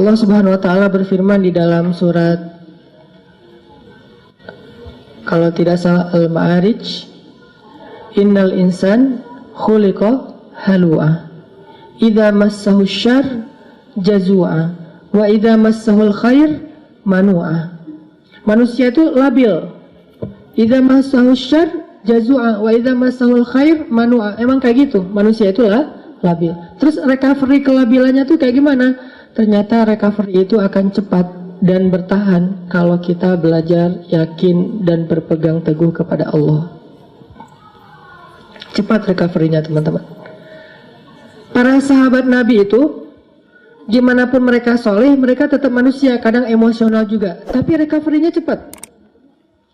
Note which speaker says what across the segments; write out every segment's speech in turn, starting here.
Speaker 1: Allah Subhanahu wa taala berfirman di dalam surat, kalau tidak salah, Al-Ma'arij, innal insan khuliqa halu'a idza massahu syarr jazua wa idza massahul khair manu'a. Manusia itu labil. Idza massahu syarr jazua wa idza massahul khair manu'a. Emang kayak gitu, manusia itu labil. Terus recovery kelabilannya tuh kayak gimana? Ternyata recovery itu akan cepat dan bertahan kalau kita belajar, yakin, dan berpegang teguh kepada Allah. Cepat recovery-nya, teman-teman. Para sahabat Nabi itu, gimana pun mereka soleh, mereka tetap manusia, kadang emosional juga, tapi recovery-nya cepat.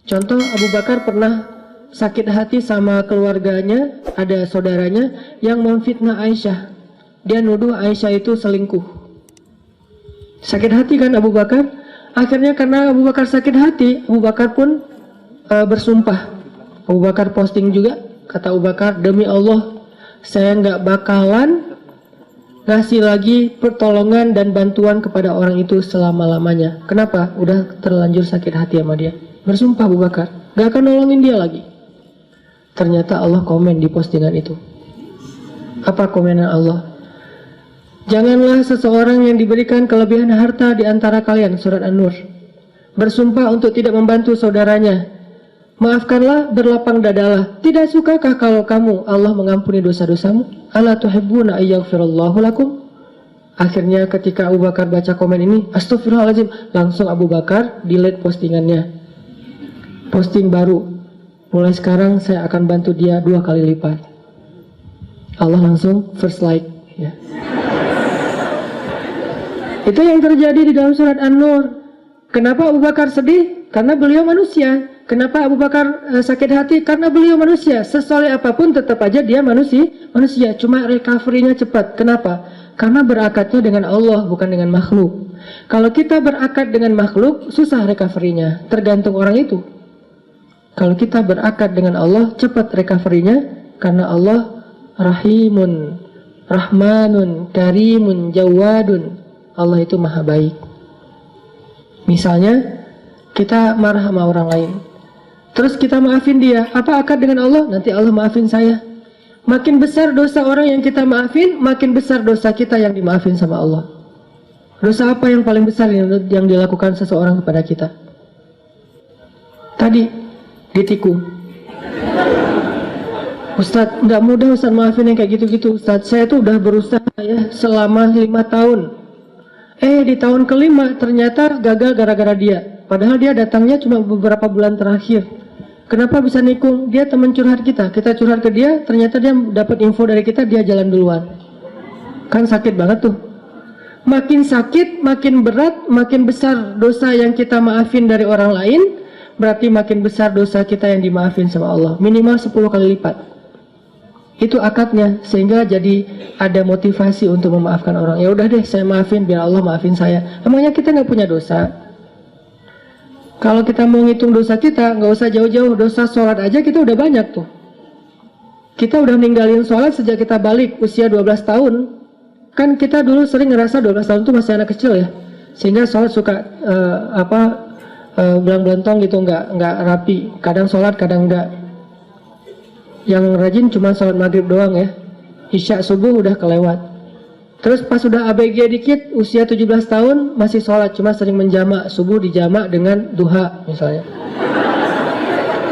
Speaker 1: Contoh, Abu Bakar pernah sakit hati sama keluarganya, ada saudaranya yang memfitnah Aisyah. Dia nuduh Aisyah itu selingkuh. Sakit hati kan Abu Bakar? Akhirnya karena Abu Bakar sakit hati, Abu Bakar pun bersumpah. Abu Bakar posting juga, kata Abu Bakar, demi Allah, saya nggak bakalan ngasih lagi pertolongan dan bantuan kepada orang itu selama-lamanya. Kenapa? Udah terlanjur sakit hati sama dia. Bersumpah Abu Bakar, nggak akan nolongin dia lagi. Ternyata Allah komen di postingan itu. Apa komenan Allah? Janganlah seseorang yang diberikan kelebihan harta di antara kalian, surat An-Nur, bersumpah untuk tidak membantu saudaranya. Maafkanlah, berlapang dadalah. Tidak sukakah kalau kamu Allah mengampuni dosa-dosamu? Ala tuhibbuna ayyaghfirallahu lakum? Akhirnya ketika Abu Bakar baca komen ini, astagfirullahaladzim, langsung Abu Bakar delete postingannya. Posting baru, mulai sekarang saya akan bantu dia 2 kali lipat. Allah langsung first like, ya. Itu yang terjadi di dalam surat An-Nur. Kenapa Abu Bakar sedih? Karena beliau manusia. Kenapa Abu Bakar sakit hati? Karena beliau manusia. Sesoleh apapun tetap aja dia manusia. Cuma recovery-nya cepat. Kenapa? Karena berakatnya dengan Allah, bukan dengan makhluk. Kalau kita berakat dengan makhluk, susah recovery-nya. Tergantung orang itu. Kalau kita berakat dengan Allah, cepat recovery-nya. Karena Allah Rahimun, Rahmanun, Karimun, Jawadun. Allah itu maha baik. Misalnya kita marah sama orang lain, terus kita maafin dia, apa akad dengan Allah? Nanti Allah maafin saya. Makin besar dosa orang yang kita maafin, makin besar dosa kita yang dimaafin sama Allah. Dosa apa yang paling besar yang dilakukan seseorang kepada kita? Tadi ditikung. Ustadz, nggak mudah Ustadz maafin yang kayak gitu-gitu. Ustadz, saya tuh udah berusaha ya selama 5 tahun. Di tahun ke-5 ternyata gagal gara-gara dia. Padahal dia datangnya cuma beberapa bulan terakhir. Kenapa bisa nikung? Dia teman curhat kita. Kita curhat ke dia, ternyata dia dapat info dari kita, dia jalan duluan. Kan sakit banget tuh. Makin sakit, makin berat, makin besar dosa yang kita maafin dari orang lain, berarti makin besar dosa kita yang dimaafin sama Allah. Minimal 10 kali lipat. Itu akadnya, sehingga jadi ada motivasi untuk memaafkan orang. Ya udah deh, saya maafin biar Allah maafin saya. Emangnya kita nggak punya dosa? Kalau kita mau ngitung dosa kita, nggak usah jauh-jauh. Dosa sholat aja kita udah banyak tuh. Kita udah ninggalin sholat sejak kita balik usia 12 tahun. Kan kita dulu sering ngerasa 12 tahun itu masih anak kecil ya, sehingga sholat suka belang-belantong gitu, nggak rapi. Kadang sholat, kadang enggak. Yang rajin cuma sholat maghrib doang ya. Isya subuh udah kelewat. Terus pas udah ABG dikit, usia 17 tahun masih sholat, cuma sering menjamak. Subuh dijamak dengan duha misalnya.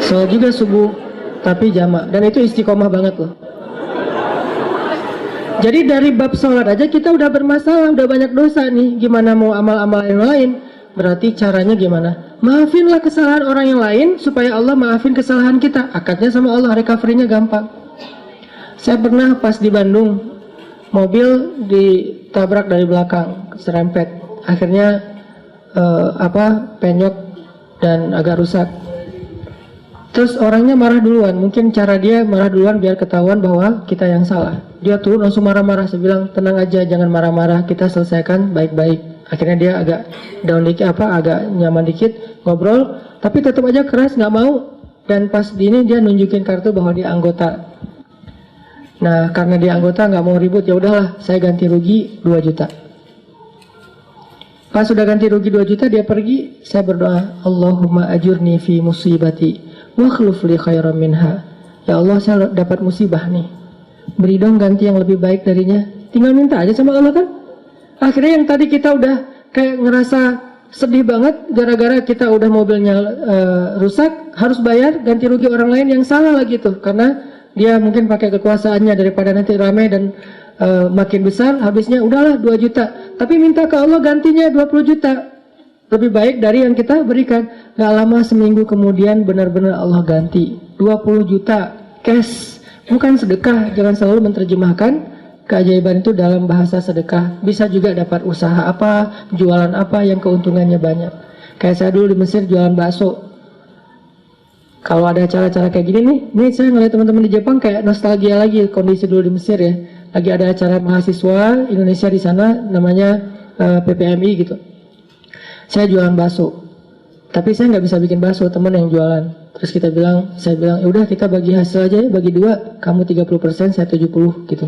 Speaker 1: Sholat juga subuh, tapi jamak. Dan itu istiqomah banget loh. Jadi dari bab sholat aja kita udah bermasalah, udah banyak dosa nih. Gimana mau amal-amal yang lain? Berarti caranya gimana? Maafinlah kesalahan orang yang lain supaya Allah maafin kesalahan kita. Akadnya sama Allah, recovery-nya gampang. Saya pernah pas di Bandung, mobil ditabrak dari belakang, serempet. Akhirnya penyok dan agak rusak. Terus orangnya marah duluan. Mungkin cara dia marah duluan biar ketahuan bahwa kita yang salah. Dia turun langsung marah-marah. Saya bilang, tenang aja, jangan marah-marah, kita selesaikan baik-baik. Akhirnya dia agak down dikit, agak nyaman dikit, ngobrol, tapi tetap aja keras, nggak mau. Dan pas di ini dia nunjukin kartu bahwa dia anggota. Nah, karena dia anggota nggak mau ribut, ya udahlah, saya ganti rugi 2 juta. Pas sudah ganti rugi 2 juta, dia pergi, saya berdoa, Allahumma ajurni fi musibati wa khluf li khairan minha. Ya Allah, saya dapat musibah nih, beri dong ganti yang lebih baik darinya. Tinggal minta aja sama Allah kan. Akhirnya yang tadi kita udah kayak ngerasa sedih banget gara-gara kita udah mobilnya rusak, harus bayar ganti rugi orang lain yang salah lagi tuh, karena dia mungkin pakai kekuasaannya daripada nanti ramai dan makin besar, habisnya udahlah 2 juta, tapi minta ke Allah gantinya 20 juta, lebih baik dari yang kita berikan. Gak lama seminggu kemudian benar-benar Allah ganti 20 juta cash, bukan sedekah. Jangan selalu menerjemahkan keajaiban itu dalam bahasa sedekah. Bisa juga dapat usaha apa, jualan apa yang keuntungannya banyak. Kayak saya dulu di Mesir jualan bakso. Kalau ada acara-acara kayak gini nih saya ngeliat teman-teman di Jepang kayak nostalgia lagi kondisi dulu di Mesir ya. Lagi ada acara mahasiswa Indonesia di sana, namanya PPMI gitu. Saya jualan bakso, tapi saya nggak bisa bikin bakso, teman yang jualan. Terus saya bilang, ya udah kita bagi hasil aja ya, bagi 2, kamu 30%, saya 70 gitu.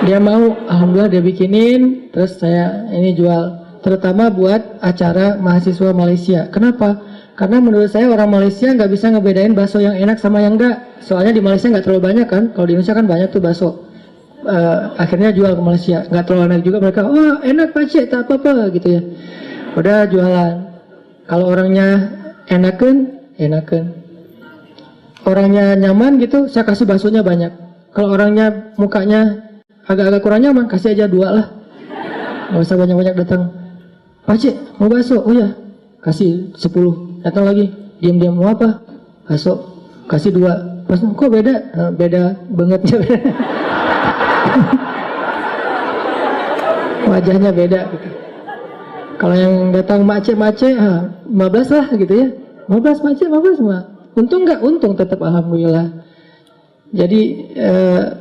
Speaker 1: Dia mau, alhamdulillah dia bikinin, terus saya ini jual, terutama buat acara mahasiswa Malaysia. Kenapa? Karena menurut saya orang Malaysia nggak bisa ngebedain bakso yang enak sama yang enggak. Soalnya di Malaysia nggak terlalu banyak kan. Kalau di Indonesia kan banyak tuh bakso. Akhirnya jual ke Malaysia. Nggak terlalu enak juga mereka. Wah enak Pak Cik, tak apa-apa gitu ya. Udah jualan. Kalau orangnya enakan. Orangnya nyaman gitu, saya kasih baksonya banyak. Kalau orangnya mukanya agak-agak kurang nyaman, kasih aja 2 lah. Nggak usah banyak-banyak datang. Pak Cik, mau bakso? Oh ya, kasih 10. Datang lagi, diam-diam mau apa? Bakso, kasih 2. Pas kok beda? Beda banget ya. Wajahnya beda gitu. Kalau yang datang mace 15 lah gitu ya. 15 mace 15 mah. Untung nggak? Untung tetap alhamdulillah. Jadi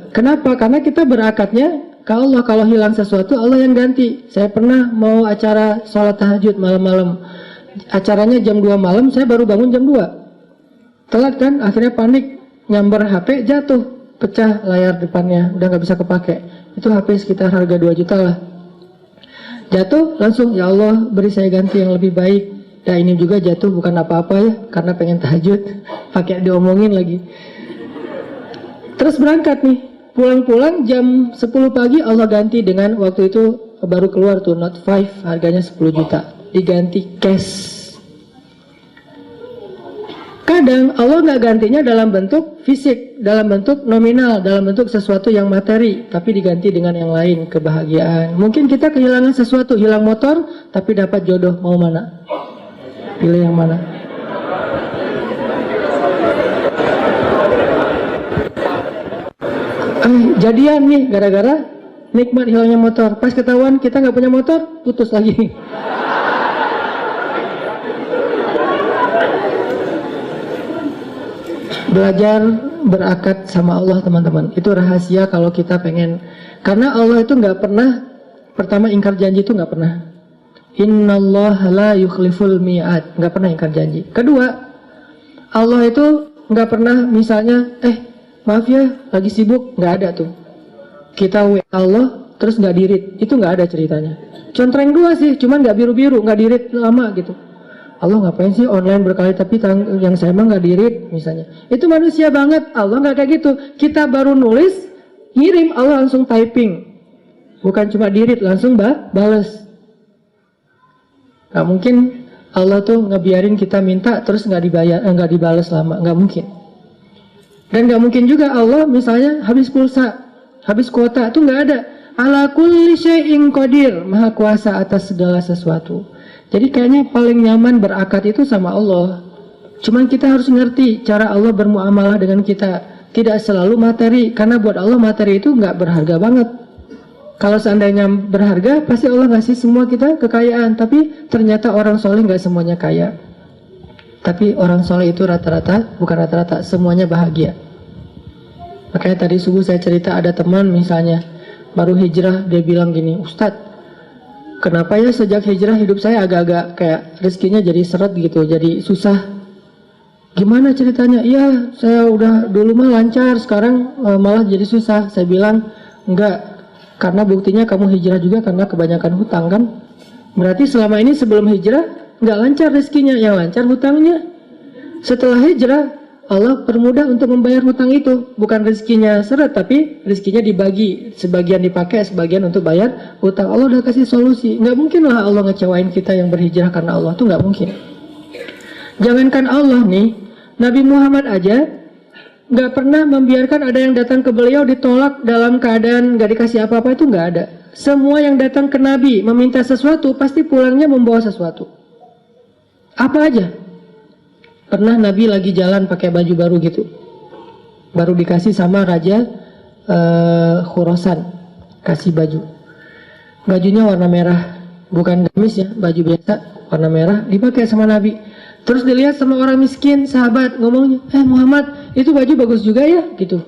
Speaker 1: kenapa? Karena kita berakatnya kalau hilang sesuatu Allah yang ganti. Saya pernah mau acara sholat tahajud malam-malam. Acaranya jam 2 malam, saya baru bangun jam 2. Telat kan, akhirnya panik, nyamber HP, jatuh, pecah layar depannya, udah nggak bisa kepake. Itu HP sekitar harga 2 juta lah. Jatuh, langsung, ya Allah beri saya ganti yang lebih baik. Nah ini juga jatuh bukan apa-apa ya, karena pengen tahajud, pakai diomongin lagi. Terus berangkat nih, pulang-pulang jam 10 pagi Allah ganti dengan waktu itu baru keluar tuh Note 5, harganya 10 juta. Diganti cash. Kadang Allah nggak gantinya dalam bentuk fisik, dalam bentuk nominal, dalam bentuk sesuatu yang materi, tapi diganti dengan yang lain, kebahagiaan. Mungkin kita kehilangan sesuatu, hilang motor, tapi dapat jodoh, mau mana? Pilih yang mana? Jadian nih, gara-gara nikmat hilangnya motor. Pas ketahuan kita nggak punya motor, putus lagi. Belajar berakat sama Allah teman-teman. Itu rahasia kalau kita pengen. Karena Allah itu nggak pernah, pertama ingkar janji itu nggak pernah. Innallaha la yukhliful mi'ad, nggak pernah ingkar janji. Kedua, Allah itu nggak pernah misalnya, maaf ya lagi sibuk, nggak ada tuh. Kita WA Allah terus nggak dirit, itu nggak ada ceritanya. Contreng 2 sih, cuman nggak biru-biru, nggak dirit lama gitu. Allah ngapain sih online berkali tapi yang saya emang nggak dirit misalnya. Itu manusia banget. Allah nggak kayak gitu. Kita baru nulis, ngirim, Allah langsung typing. Bukan cuma dirit, langsung bales. Nggak mungkin Allah tuh ngebiarin kita minta terus nggak dibayar, nggak dibales lama. Nggak mungkin. Dan nggak mungkin juga Allah misalnya habis pulsa, habis kuota, itu nggak ada. Ala kulli syai'in qadir, maha kuasa atas segala sesuatu. Jadi kayaknya paling nyaman berakat itu sama Allah. Cuman kita harus ngerti cara Allah bermuamalah dengan kita. Tidak selalu materi, karena buat Allah materi itu nggak berharga banget. Kalau seandainya berharga, pasti Allah ngasih semua kita kekayaan. Tapi ternyata orang soleh nggak semuanya kaya. Tapi orang soleh itu rata-rata, bukan rata-rata, semuanya bahagia. Makanya tadi subuh saya cerita ada teman misalnya baru hijrah, dia bilang gini, Ustadz, kenapa ya sejak hijrah hidup saya agak-agak kayak rezekinya jadi seret gitu, jadi susah. Gimana ceritanya? Iya, saya udah dulu mah lancar, sekarang malah jadi susah. Saya bilang, enggak, Karena buktinya kamu hijrah juga karena kebanyakan hutang kan. Berarti selama ini sebelum hijrah nggak lancar rezekinya, yang lancar hutangnya. Setelah hijrah Allah permudah untuk membayar hutang itu. Bukan rezekinya seret, tapi rezekinya dibagi. Sebagian dipakai, sebagian untuk bayar hutang. Allah udah kasih solusi. Nggak mungkin lah Allah ngecewain kita yang berhijrah karena Allah. Itu nggak mungkin. Jangankan Allah nih, Nabi Muhammad aja nggak pernah membiarkan ada yang datang ke beliau ditolak dalam keadaan nggak dikasih apa-apa. Itu nggak ada. Semua yang datang ke Nabi meminta sesuatu, pasti pulangnya membawa sesuatu. Apa aja? Pernah Nabi lagi jalan pakai baju baru gitu, baru dikasih sama Raja Khurasan, kasih bajunya warna merah, bukan gamis ya, baju biasa warna merah, dipakai sama Nabi. Terus dilihat sama orang miskin, sahabat ngomongnya, Muhammad itu baju bagus juga ya gitu.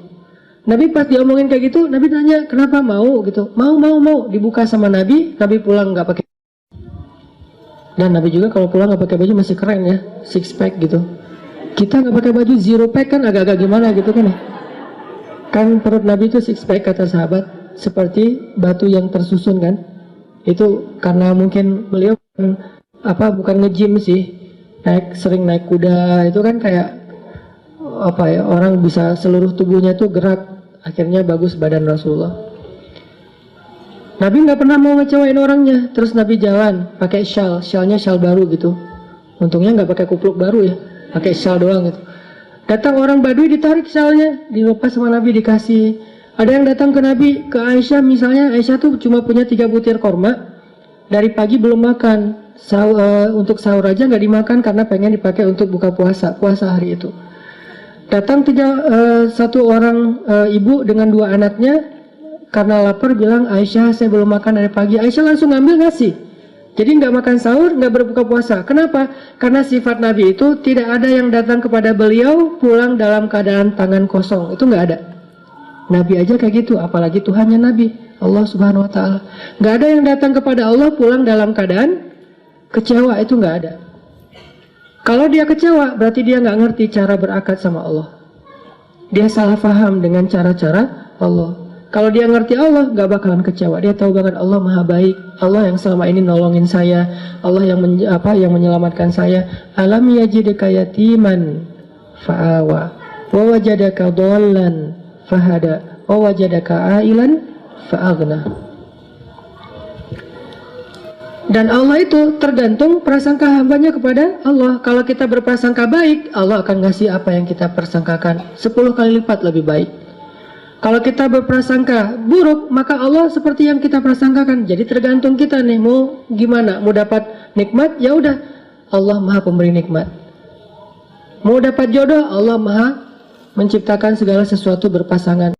Speaker 1: Nabi pas diomongin kayak gitu, Nabi tanya kenapa mau gitu, mau, dibuka sama Nabi pulang nggak pakai. Dan Nabi juga kalau pulang nggak pakai baju masih keren ya, six pack gitu. Kita nggak pakai baju zero pack kan agak-agak gimana gitu kan? Kan perut Nabi itu six pack kata sahabat, seperti batu yang tersusun kan? Itu karena mungkin beliau bukan nge-gym sih, sering naik kuda itu kan kayak orang bisa seluruh tubuhnya tuh gerak, akhirnya bagus badan Rasulullah. Nabi nggak pernah mau ngecewain orangnya. Terus Nabi jalan pakai syalnya syal baru gitu. Untungnya nggak pakai kupluk baru ya, pakai syal doang gitu. Datang orang Badui ditarik syalnya, dilepas sama Nabi dikasih. Ada yang datang ke Nabi, ke Aisyah misalnya, Aisyah tuh cuma punya 3 butir korma, dari pagi belum makan. Untuk sahur aja nggak dimakan karena pengen dipakai untuk buka puasa hari itu. Datang satu orang ibu dengan 2 anaknya. Karena lapar bilang, Aisyah saya belum makan dari pagi. Aisyah langsung ngambil ngasih. Jadi nggak makan sahur, nggak berbuka puasa. Kenapa? Karena sifat Nabi itu tidak ada yang datang kepada beliau pulang dalam keadaan tangan kosong. Itu nggak ada. Nabi aja kayak gitu, apalagi Tuhannya Nabi, Allah Subhanahu Wa Taala. Nggak ada yang datang kepada Allah pulang dalam keadaan kecewa. Itu nggak ada. Kalau dia kecewa, berarti dia nggak ngerti cara berakad sama Allah. Dia salah paham dengan cara-cara Allah. Kalau dia ngerti Allah, gak bakalan kecewa. Dia tahu banget Allah maha baik, Allah yang selama ini nolongin saya, Allah yang menyelamatkan saya. Alam yajidka yatiman fa'awa, wa wajadaka dhallan fahada, wa wajadaka ailan fa'aghna. Dan Allah itu tergantung prasangka hambanya kepada Allah. Kalau kita berprasangka baik, Allah akan ngasih apa yang kita persangkakan 10 kali lipat lebih baik. Kalau kita berprasangka buruk, maka Allah seperti yang kita prasangkakan. Jadi tergantung kita nih, mau gimana? Mau dapat nikmat, ya udah, Allah maha pemberi nikmat. Mau dapat jodoh, Allah maha menciptakan segala sesuatu berpasangan.